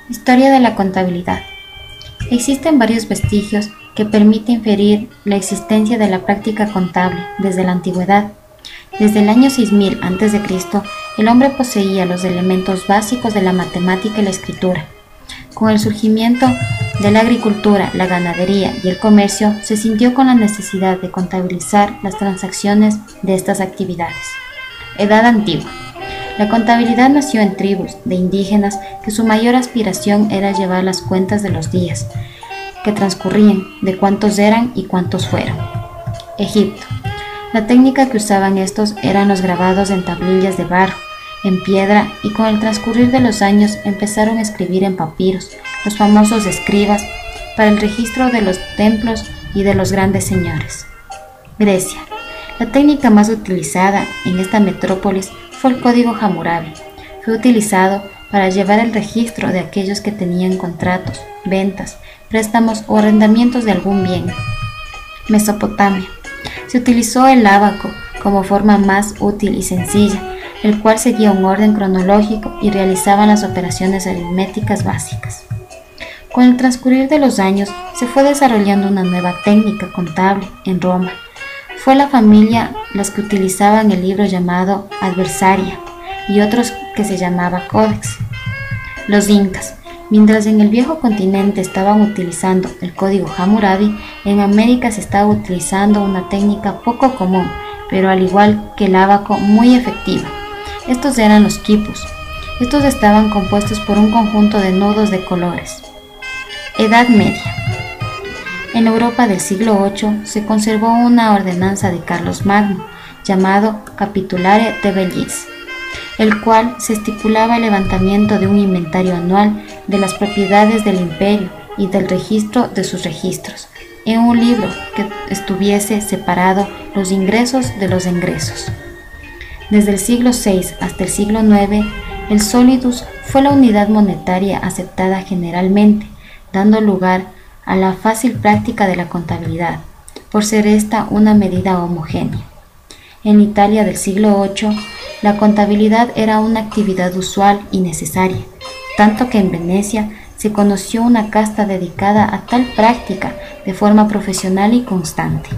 Historia de la contabilidad. Existen varios vestigios que permiten inferir la existencia de la práctica contable desde la antigüedad. Desde el año 6000 a.C., el hombre poseía los elementos básicos de la matemática y la escritura. Con el surgimiento de la agricultura, la ganadería y el comercio, se sintió con la necesidad de contabilizar las transacciones de estas actividades. Edad antigua. La contabilidad nació en tribus de indígenas que su mayor aspiración era llevar las cuentas de los días que transcurrían, de cuántos eran y cuántos fueron. Egipto. La técnica que usaban estos eran los grabados en tablillas de barro, en piedra, y con el transcurrir de los años empezaron a escribir en papiros, los famosos escribas, para el registro de los templos y de los grandes señores. Grecia. La técnica más utilizada en esta metrópolis fue el código Hammurabi. Fue utilizado para llevar el registro de aquellos que tenían contratos, ventas, préstamos o arrendamientos de algún bien. Mesopotamia. Se utilizó el ábaco como forma más útil y sencilla, el cual seguía un orden cronológico y realizaban las operaciones aritméticas básicas. Con el transcurrir de los años se fue desarrollando una nueva técnica contable en Roma. Fue la familia las que utilizaban el libro llamado Adversaria y otros que se llamaba Codex. Los incas. Mientras en el viejo continente estaban utilizando el código Hammurabi, en América se estaba utilizando una técnica poco común, pero al igual que el ábaco, muy efectiva. Estos eran los quipus. Estos estaban compuestos por un conjunto de nodos de colores. Edad Media. En Europa del siglo VIII se conservó una ordenanza de Carlos Magno, llamado Capitulare de Bellis, el cual se estipulaba el levantamiento de un inventario anual de las propiedades del imperio y del registro de sus registros, en un libro que estuviese separado los ingresos de los egresos. Desde el siglo VI hasta el siglo IX, el solidus fue la unidad monetaria aceptada generalmente, dando lugar a la fácil práctica de la contabilidad, por ser esta una medida homogénea. En Italia del siglo VIII, la contabilidad era una actividad usual y necesaria, tanto que en Venecia se conoció una casta dedicada a tal práctica de forma profesional y constante.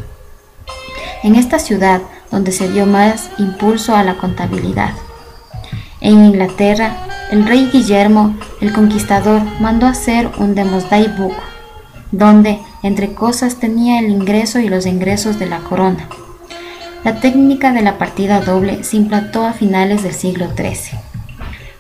En esta ciudad, donde se dio más impulso a la contabilidad. En Inglaterra, el rey Guillermo el Conquistador mandó hacer un Domesday Book, donde, entre cosas, tenía el ingreso y los egresos de la corona. La técnica de la partida doble se implantó a finales del siglo XIII.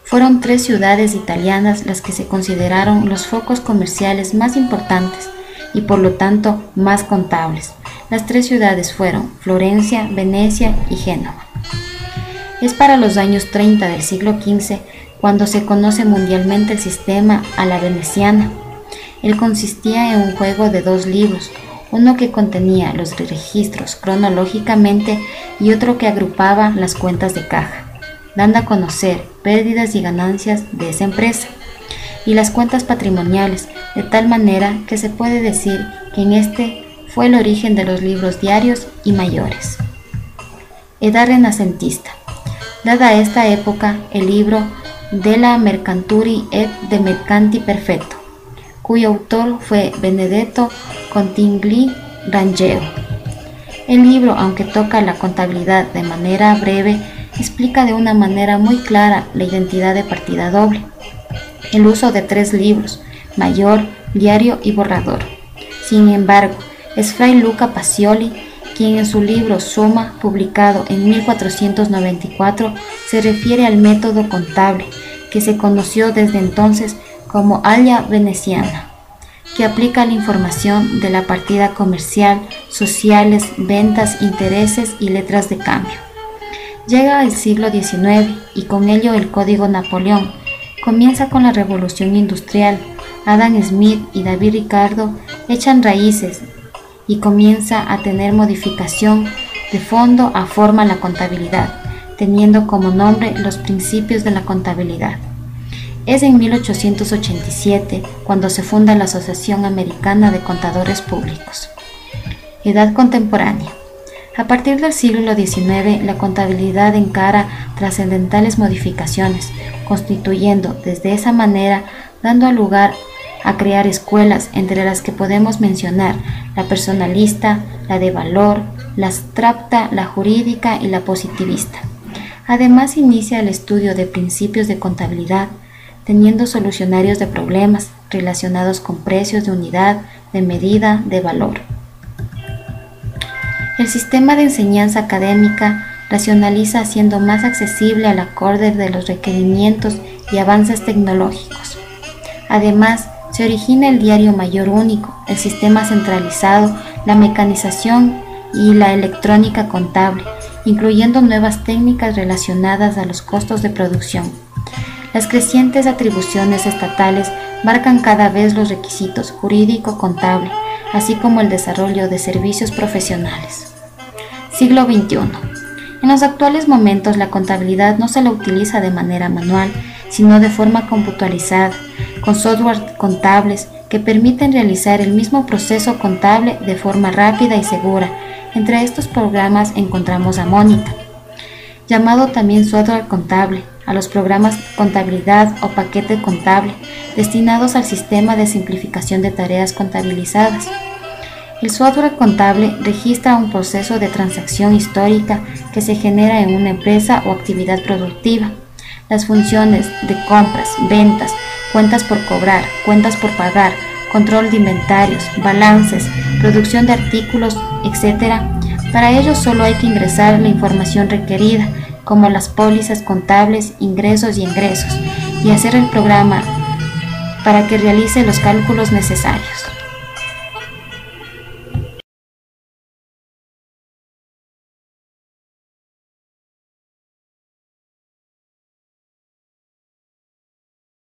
Fueron 3 ciudades italianas las que se consideraron los focos comerciales más importantes y por lo tanto más contables. Las 3 ciudades fueron Florencia, Venecia y Génova. Es para los años 30 del siglo XV cuando se conoce mundialmente el sistema a la veneciana. Él consistía en un juego de 2 libros, uno que contenía los registros cronológicamente y otro que agrupaba las cuentas de caja, dando a conocer pérdidas y ganancias de esa empresa, y las cuentas patrimoniales, de tal manera que se puede decir que en este fue el origen de los libros diarios y mayores. Edad renacentista. Dada esta época, el libro De la Mercanturi et de Mercanti Perfecto, cuyo autor fue Benedetto Contigli Rangel. El libro, aunque toca la contabilidad de manera breve, explica de una manera muy clara la identidad de partida doble, el uso de 3 libros, mayor, diario y borrador. Sin embargo, es Fray Luca Pacioli quien en su libro Suma, publicado en 1494, se refiere al método contable que se conoció desde entonces como Aglia Veneciana, que aplica la información de la partida comercial, sociales, ventas, intereses y letras de cambio. Llega el siglo XIX y con ello el Código Napoleón. Comienza con la Revolución Industrial. Adam Smith y David Ricardo echan raíces y comienza a tener modificación de fondo a forma la contabilidad, teniendo como nombre los principios de la contabilidad. Es en 1887 cuando se funda la Asociación Americana de Contadores Públicos. Edad contemporánea. A partir del siglo XIX, la contabilidad encara trascendentales modificaciones, constituyendo desde esa manera dando lugar a crear escuelas, entre las que podemos mencionar la personalista, la de valor, la abstracta, la jurídica y la positivista. Además, inicia el estudio de principios de contabilidad, teniendo solucionarios de problemas relacionados con precios de unidad, de medida, de valor. El sistema de enseñanza académica racionaliza, haciendo más accesible al acorde de los requerimientos y avances tecnológicos. Además, se origina el diario mayor único, el sistema centralizado, la mecanización y la electrónica contable, incluyendo nuevas técnicas relacionadas a los costos de producción. Las crecientes atribuciones estatales marcan cada vez los requisitos jurídico-contable, así como el desarrollo de servicios profesionales. Siglo XXI. En los actuales momentos, la contabilidad no se la utiliza de manera manual, sino de forma computarizada, con software contables que permiten realizar el mismo proceso contable de forma rápida y segura. Entre estos programas encontramos a Monita, llamado también software contable, a los programas contabilidad o paquete contable, destinados al sistema de simplificación de tareas contabilizadas. El software contable registra un proceso de transacción histórica que se genera en una empresa o actividad productiva. Las funciones de compras, ventas, cuentas por cobrar, cuentas por pagar, control de inventarios, balances, producción de artículos, etc. Para ello solo hay que ingresar la información requerida, como las pólizas contables, ingresos y egresos, y hacer el programa para que realice los cálculos necesarios.